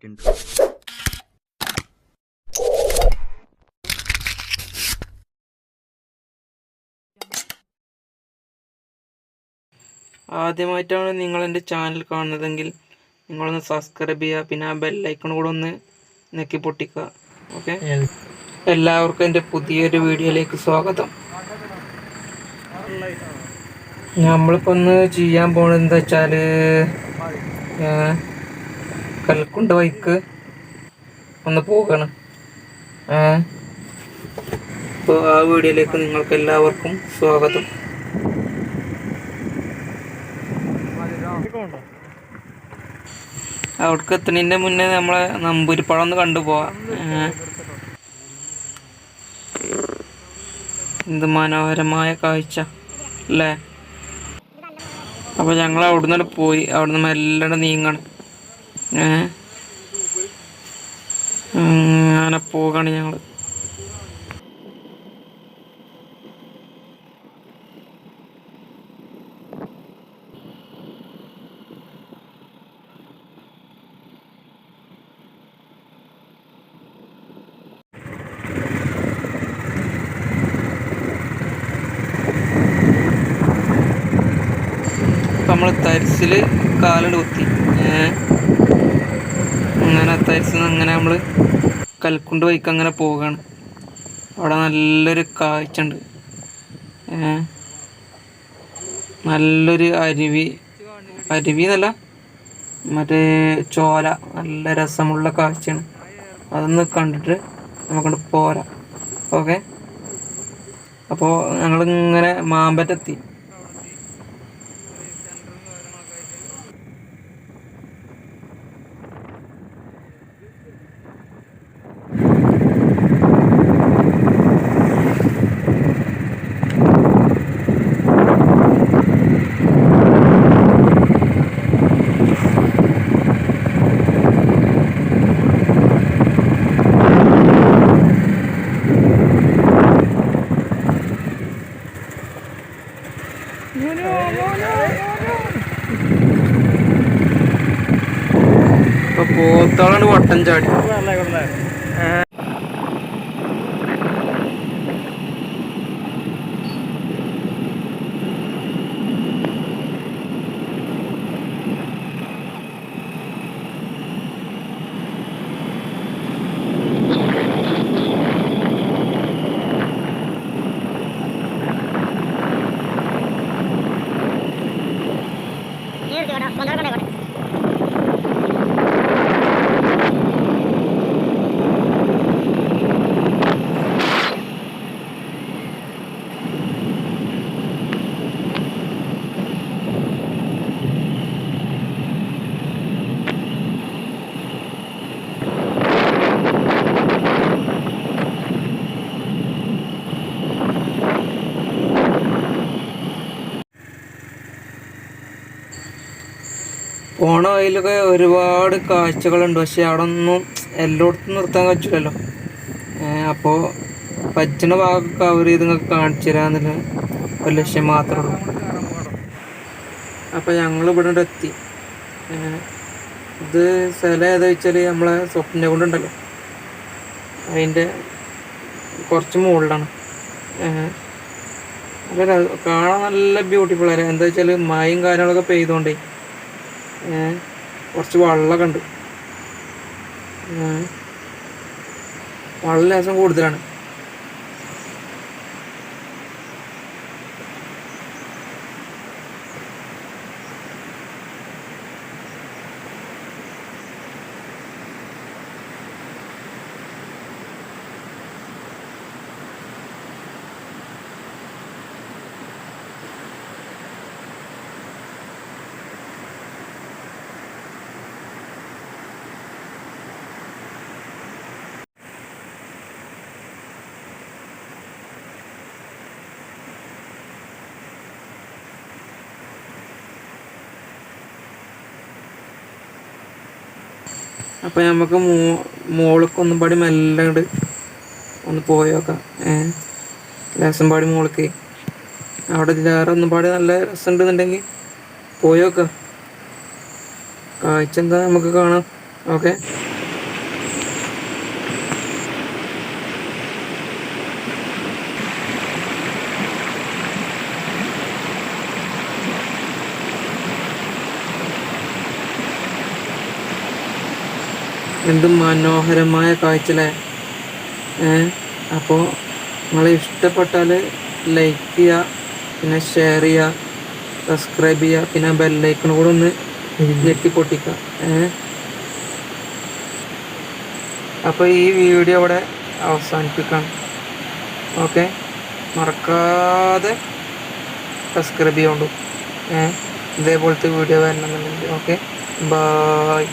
intro. ആദ്യമായിട്ടാണ് നിങ്ങൾ എൻ്റെ ചാനൽ കാണുന്നതെങ്കിൽ നിങ്ങളൊന്ന് സബ്സ്ക്രൈബ് ചെയ്യുക, പിന്നെ ആ ബെല്ലൈക്കൺ കൂടെ ഒന്ന് നെക്കി പൊട്ടിക്കുക. ഓക്കെ, എല്ലാവർക്കും എൻ്റെ പുതിയൊരു വീഡിയോയിലേക്ക് സ്വാഗതം. നമ്മളിപ്പോൾ ഒന്ന് ചെയ്യാൻ പോകുന്നത് എന്താ വെച്ചാൽ കൽക്കുണ്ട വഴിക്ക് ഒന്ന് പോവുകയാണ്. അപ്പോൾ ആ വീഡിയോയിലേക്ക് നിങ്ങൾക്ക് എല്ലാവർക്കും സ്വാഗതം. അവിടേക്ക് എത്തുന്നതിൻ്റെ മുന്നേ നമ്മളെ നമ്പൂരിപ്പഴം ഒന്ന് കണ്ടുപോവാം. എന്ത് മനോഹരമായ കാഴ്ച അല്ലേ. അപ്പോൾ ഞങ്ങൾ അവിടുന്ന് പോയി, അവിടുന്ന് മെല്ലെ നീങ്ങണം. അങ്ങനെ പോകാണ് ഞങ്ങൾ. നമ്മൾ തരിസിൽ കാലിൽ കുത്തി, അങ്ങനെ തരിസിൽ നിന്ന് അങ്ങനെ നമ്മൾ കൽക്കുണ്ട് വഴിക്ക് അങ്ങനെ പോവുകയാണ്. അവിടെ നല്ലൊരു കാഴ്ച ഉണ്ട്, നല്ലൊരു അരുവി എന്നല്ല, മറ്റേ ചോല, നല്ല രസമുള്ള കാഴ്ചയാണ്. അതൊന്ന് കണ്ടിട്ട് നമുക്കണ്ട് പോരാം. ഓക്കെ, അപ്പോൾ ഞങ്ങളിങ്ങനെ മാമ്പറ്റെത്തി. ഇപ്പൊ പോത്തോളാണ് വട്ടം ചാടി. പോണ വഴിയിലൊക്കെ ഒരുപാട് കാഴ്ചകളുണ്ട്, പക്ഷെ അവിടെ ഒന്നും എല്ലായിടത്തും നിർത്താൻ പറ്റില്ലല്ലോ. അപ്പോൾ പറ്റുന്ന ഭാഗം കവർ ചെയ്ത് നിങ്ങൾക്ക് കാണിച്ചു തരാമെന്നുള്ള ഒരു ലക്ഷ്യം മാത്രമേ ഉള്ളൂ. അപ്പോൾ ഞങ്ങൾ ഇവിടെ എത്തി. ഇത് സ്ഥലം ഏതാ വെച്ചാൽ നമ്മളെ സ്വപ്ന കൊണ്ടുണ്ടല്ലോ, അതിൻ്റെ കുറച്ച് മുകളിലാണ്. നല്ല കാണാൻ നല്ല ബ്യൂട്ടിഫുൾ ആയിരുന്നു. എന്താ വെച്ചാൽ മഴയും കാര്യങ്ങളൊക്കെ പെയ്തുകൊണ്ടേ കുറച്ച് വെള്ളമൊക്കെ ഉണ്ട്, വെള്ളം ലേശം കൂടുതലാണ്. അപ്പോൾ നമുക്ക് മോൾക്ക് ഒന്നും പാടി മെല്ലെ ഒന്ന് പോയോക്കാം. ലേസം പാടി മോൾക്ക് അവിടെ ഇതിലേറെ ഒന്നും പാടി നല്ല രസമുണ്ടെന്നുണ്ടെങ്കിൽ പോയോക്കാം. കാഴ്ച എന്താ നമുക്ക് കാണാം. ഓക്കെ. എന്ത് മനോഹരമായ കാഴ്ചല്ലേ. അപ്പോൾ നിങ്ങൾ ഇഷ്ടപ്പെട്ടാൽ ലൈക്ക് ചെയ്യുക, പിന്നെ ഷെയർ ചെയ്യുക, സബ്സ്ക്രൈബ് ചെയ്യുക, പിന്നെ ബെല്ലൈക്കൺ കൂടെ ഒന്ന് ഞെക്കി പൊട്ടിക്കുക. അപ്പോൾ ഈ വീഡിയോ ഇവിടെ അവസാനിപ്പിക്കാം. ഓക്കെ, മറക്കാതെ സബ്സ്ക്രൈബ് ചെയ്യുകൊണ്ടു. ഇതേപോലത്തെ വീഡിയോ വരണമെന്നുണ്ടെങ്കിൽ. Okay, bye.